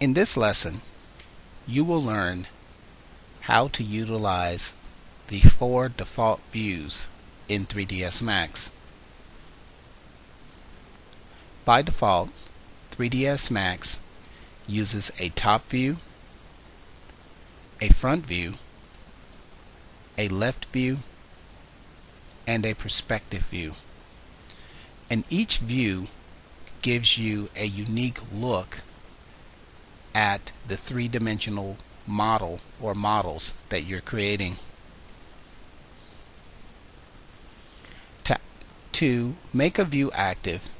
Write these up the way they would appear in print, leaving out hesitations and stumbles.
In this lesson, you will learn how to utilize the 4 default views in 3ds Max. By default, 3ds Max uses a top view, a front view, a left view, and a perspective view. And each view gives you a unique look at the three-dimensional model or models that you're creating. To make a view active,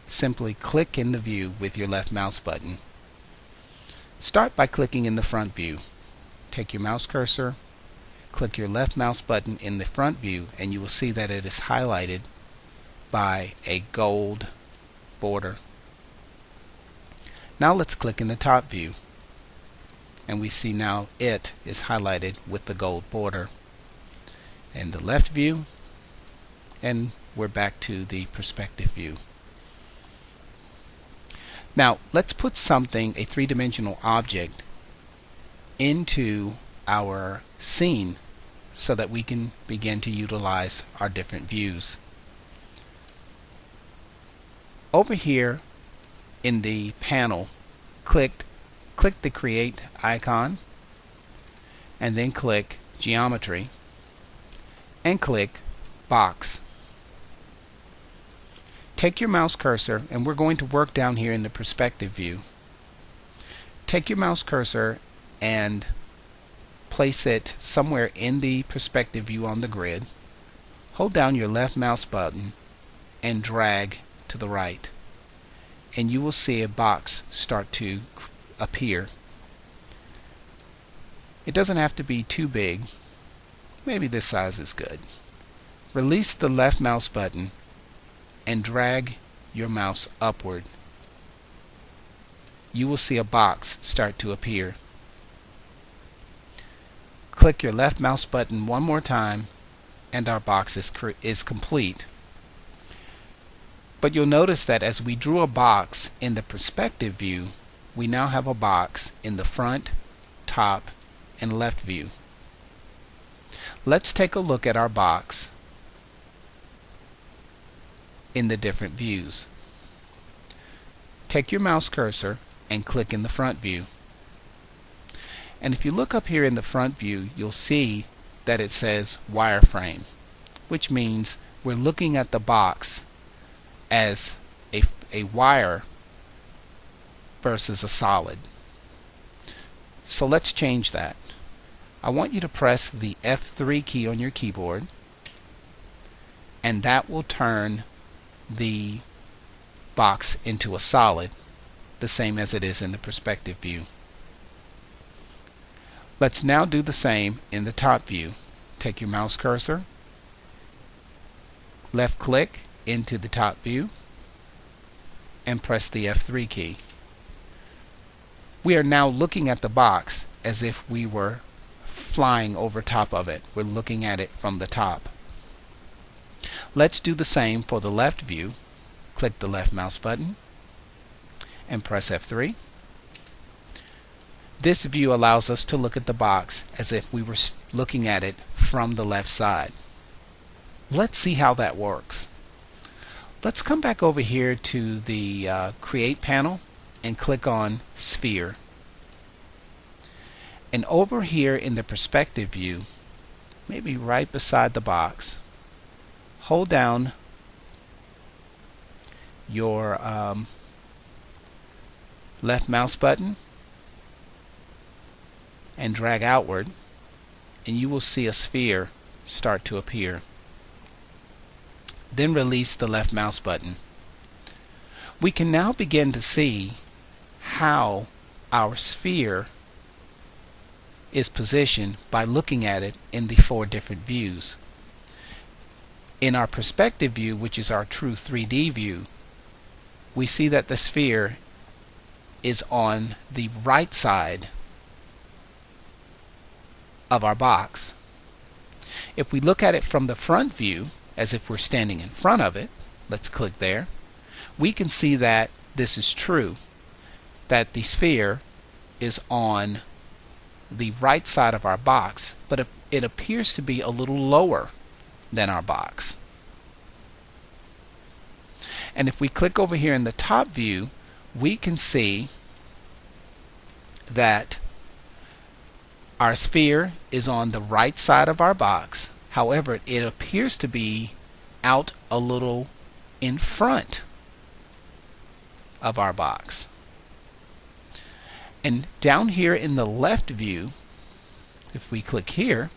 simply click in the view with your left mouse button. Start by clicking in the front view. Take your mouse cursor, click your left mouse button in the front view, and you will see that it is highlighted by a gold border. Now let's click in the top view, and we see now it is highlighted with the gold border. And the left view, and we're back to the perspective view. Now let's put something, a three-dimensional object, into our scene so that we can begin to utilize our different views. Over here in the panel, click the create icon, and then click geometry and click box. Take your mouse cursor, and we're going to work down here in the perspective view. Take your mouse cursor and place it somewhere in the perspective view on the grid. Hold down your left mouse button and drag to the right, and you will see a box start to appear. It doesn't have to be too big. Maybe this size is good. Release the left mouse button and drag your mouse upward. You will see a box start to appear. Click your left mouse button one more time and our box is complete. But you'll notice that as we drew a box in the perspective view, we now have a box in the front, top, and left view. Let's take a look at our box in the different views. Take your mouse cursor and click in the front view. And if you look up here in the front view, you'll see that it says wireframe, which means we're looking at the box as a wire versus a solid. So let's change that. I want you to press the F3 key on your keyboard, and that will turn the box into a solid, the same as it is in the perspective view. Let's now do the same in the top view. Take your mouse cursor, left click into the top view, and press the F3 key. We are now looking at the box as if we were flying over top of it. We're looking at it from the top. Let's do the same for the left view. Click the left mouse button and press F3. This view allows us to look at the box as if we were looking at it from the left side. Let's see how that works. Let's come back over here to the Create panel and click on Sphere. And over here in the perspective view, maybe right beside the box, hold down your left mouse button and drag outward, and you will see a sphere start to appear. Then release the left mouse button. We can now begin to see how our sphere is positioned by looking at it in the 4 different views. In our perspective view, which is our true 3D view, we see that the sphere is on the right side of our box. If we look at it from the front view, as if we're standing in front of it, let's click there, we can see that this is true, that the sphere is on the right side of our box, but it appears to be a little lower than our box. And if we click over here in the top view, we can see that our sphere is on the right side of our box. However, it appears to be out a little in front of our box. And down here in the left view, if we click here,